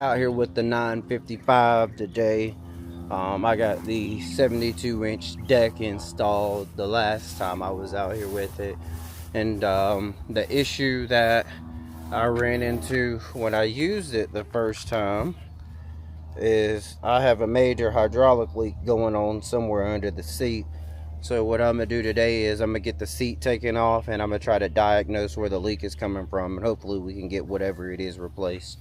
Out here with the 955 today. I got the 72-inch deck installed the last time I was out here with it, and the issue that I ran into when I used it the first time is I have a major hydraulic leak going on somewhere under the seat. So what I'm gonna do today is I'm gonna get the seat taken off, and I'm gonna try to diagnose where the leak is coming from, and hopefully we can get whatever it is replaced.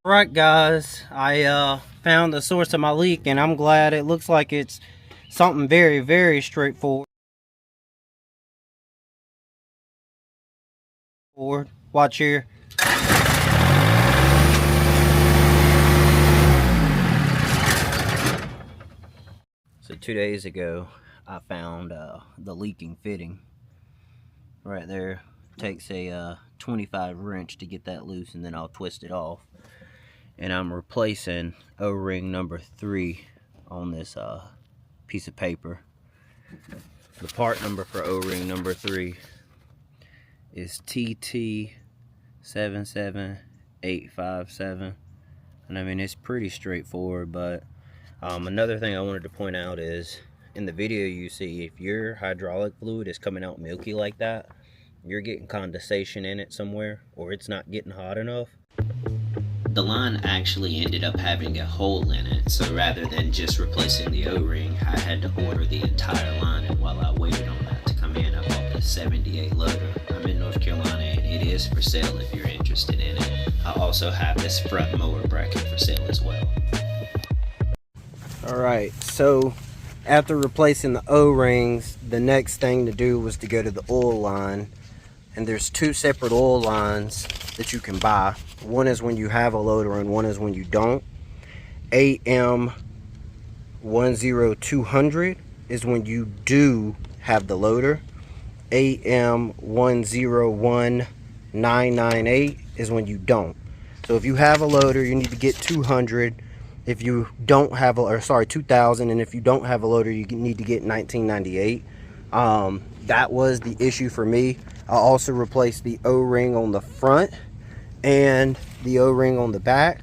Alright guys, I found the source of my leak, and I'm glad. It looks like it's something very straightforward. Watch here. So 2 days ago I found the leaking fitting right there. Takes a 25 wrench to get that loose, and then I'll twist it off. And I'm replacing O-ring number 3 on this piece of paper. The part number for O-ring number 3 is TT77857. And I mean, it's pretty straightforward. But another thing I wanted to point out is, in the video you see, if your hydraulic fluid is coming out milky like that, you're getting condensation in it somewhere, or it's not getting hot enough. The line actually ended up having a hole in it, so rather than just replacing the O-ring, I had to order the entire line, and while I waited on that to come in, I bought the 78 loader. I'm in North Carolina, and it is for sale if you're interested in it. I also have this front mower bracket for sale as well. Alright, so after replacing the O-rings, the next thing to do was to go to the oil line. And there's 2 separate oil lines that you can buy. One is when you have a loader, and one is when you don't. AM10200 is when you do have the loader. AM101998 is when you don't. So if you have a loader, you need to get 200. If you don't have a, or sorry, 2000, and if you don't have a loader, you need to get 1998. That was the issue for me. I also replaced the O-ring on the front and the O-ring on the back.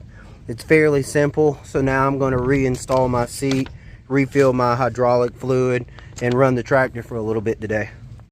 It's fairly simple. So now I'm going to reinstall my seat, refill my hydraulic fluid, and run the tractor for a little bit today.